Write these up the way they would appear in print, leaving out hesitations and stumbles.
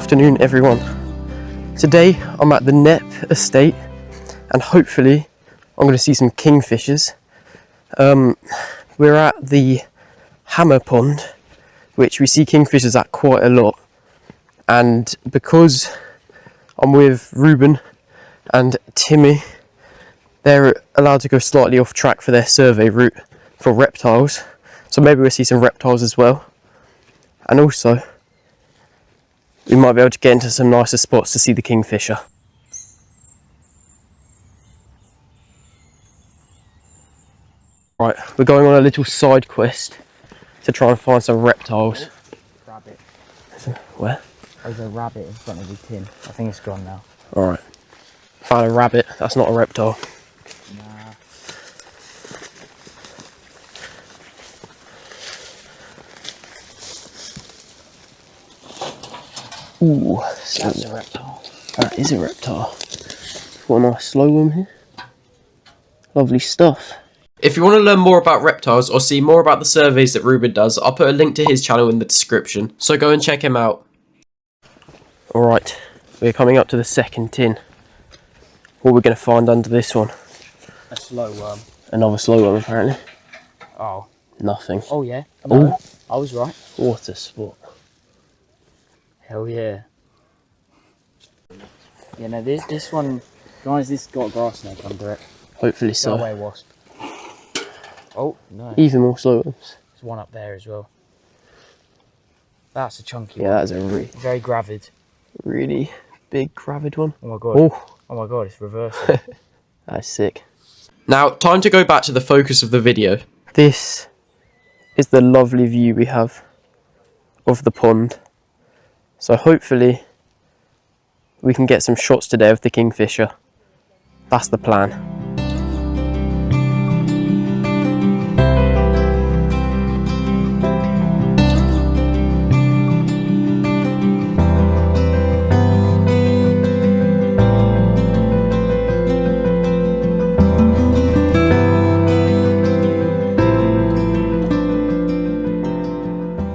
afternoon, everyone. Today I'm at the Nep estate and hopefully I'm going to see some kingfishers. We're at the hammer pond, which we see kingfishers at quite a lot, and because I'm with Ruben and Timmy, they're allowed to go slightly off track for their survey route for reptiles, so maybe we'll see some reptiles as well, and also we might be able to get into some nicer spots to see the kingfisher. Right, we're going on a little side quest to try and find some reptiles. Rabbit. Where? There's a rabbit in front of the tin. I think it's gone now. Alright. Found a rabbit, that's not a reptile. Nah. Ooh, That's a reptile. That is a reptile. What a nice slow one here. Lovely stuff. If you want to learn more about reptiles or see more about the surveys that Ruben does, I'll put a link to his channel in the description, so go and check him out. Alright, we're coming up to the second tin. What are we going to find under this one? A slow worm. Another slow one, apparently. Oh. Nothing. Oh yeah. No, I was right. What a spot. Hell yeah. Yeah, no, this one, guys, this got a grass snake under it. Hopefully so. Go away, wasp. Oh, no. Even more slow ones. There's one up there as well. That's a chunky Yeah, one. that's a Very gravid. really big gravid one. Oh my god. Oh my god, it's reversing. That's sick. Now, time to go back to the focus of the video. This is the lovely view we have of the pond. So hopefully we can get some shots today of the kingfisher. That's the plan.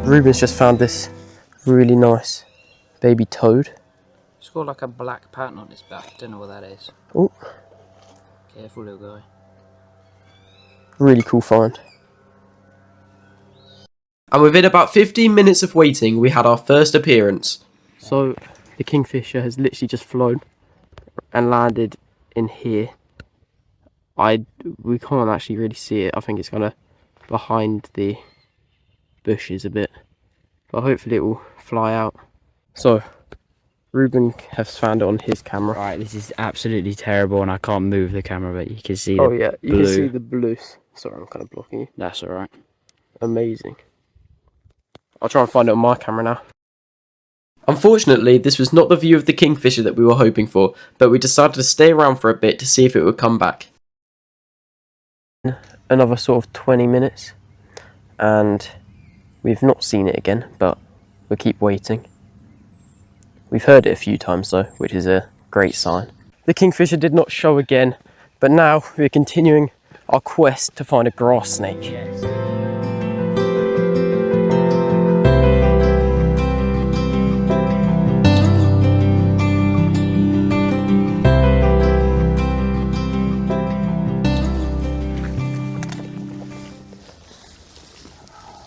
Ruben's just found this really nice baby toad. It's got like a black pattern on its back. Don't know what that is. Oh, Careful, little guy. really cool find. And within about 15 minutes of waiting, we had our first appearance. So the kingfisher has literally just flown and landed in here. We can't actually really see it. I think it's kind of behind the bushes a bit, but hopefully it will fly out. So Ruben has found it on his camera. Right, this is absolutely terrible and I can't move the camera, but you can see Oh the yeah, you blue. can see the blues. Sorry, I'm kind of blocking you. That's alright. Amazing. I'll try and find it on my camera now. Unfortunately, this was not the view of the kingfisher that we were hoping for, but we decided to stay around for a bit to see if it would come back. Another sort of 20 minutes and we've not seen it again, but we'll keep waiting. We've heard it a few times though, which is a great sign. The kingfisher did not show again, but now we're continuing our quest to find a grass snake. Yes.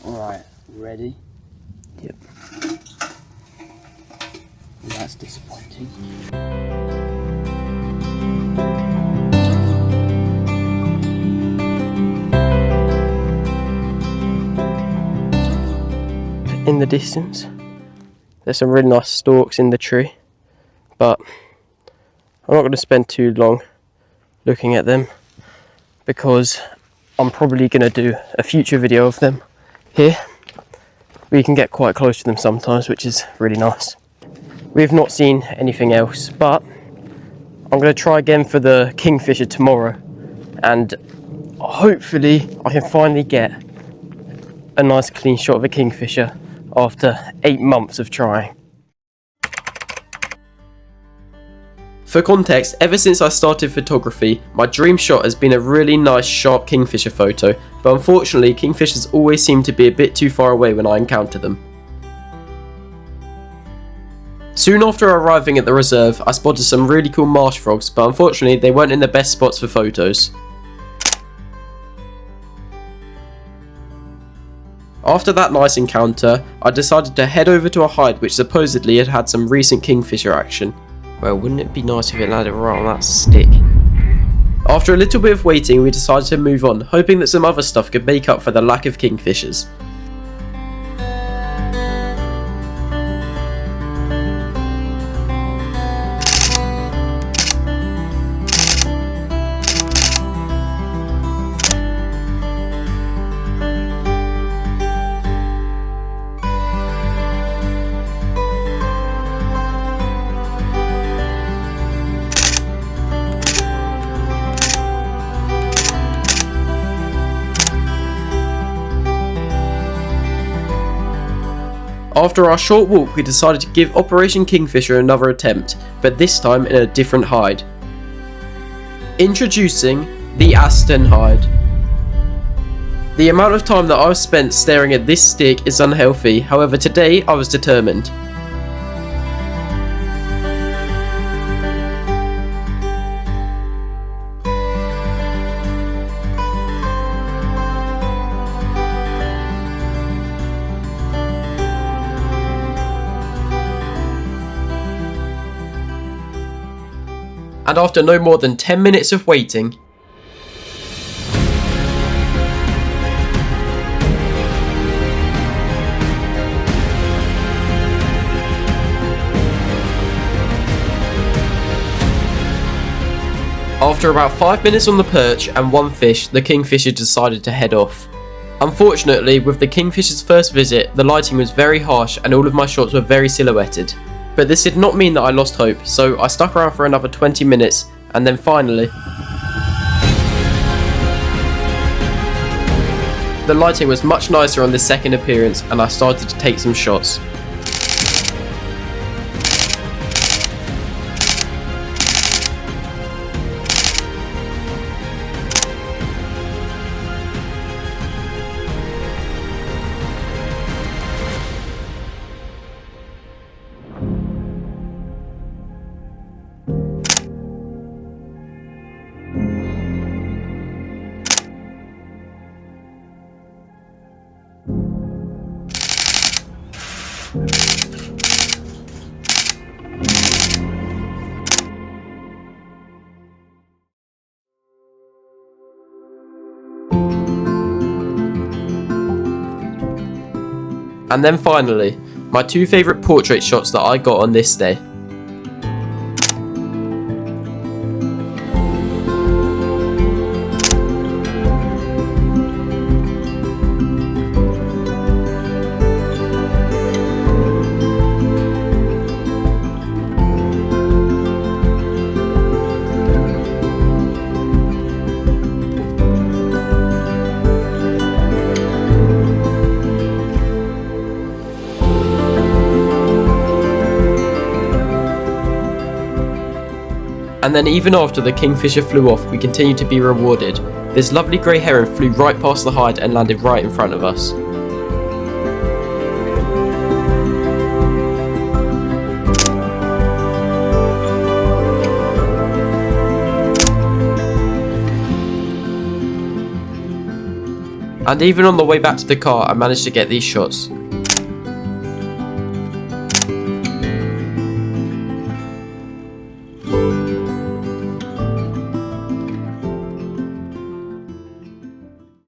Alright, ready? Yep. That's disappointing. In the distance, there's some really nice stalks in the tree, but I'm not going to spend too long looking at them because I'm probably going to do a future video of them here. We can get quite close to them sometimes, which is really nice. We've not seen anything else, but I'm going to try again for the kingfisher tomorrow, and hopefully I can finally get a nice clean shot of a kingfisher after 8 months of trying. For context, ever since I started photography, my dream shot has been a really nice sharp kingfisher photo, but unfortunately kingfishers always seem to be a bit too far away when I encounter them. Soon after arriving at the reserve, I spotted some really cool marsh frogs, but unfortunately they weren't in the best spots for photos. After that nice encounter, I decided to head over to a hide which supposedly had had some recent kingfisher action. Well, wouldn't it be nice if it landed right on that stick? After a little bit of waiting, we decided to move on, hoping that some other stuff could make up for the lack of kingfishers. After our short walk, we decided to give Operation Kingfisher another attempt, but this time in a different hide. Introducing the Aston hide. The amount of time that I've spent staring at this stick is unhealthy, however today I was determined. And after no more than 10 minutes of waiting, after about 5 minutes on the perch and one fish, the kingfisher decided to head off. Unfortunately, with the kingfisher's first visit, the lighting was very harsh and all of my shots were very silhouetted. But this did not mean that I lost hope, so I stuck around for another 20 minutes, and then finally, the lighting was much nicer on this second appearance, and I started to take some shots. And then finally, my two favourite portrait shots that I got on this day. And then even after the kingfisher flew off, we continued to be rewarded. This lovely grey heron flew right past the hide and landed right in front of us. And even on the way back to the car, I managed to get these shots.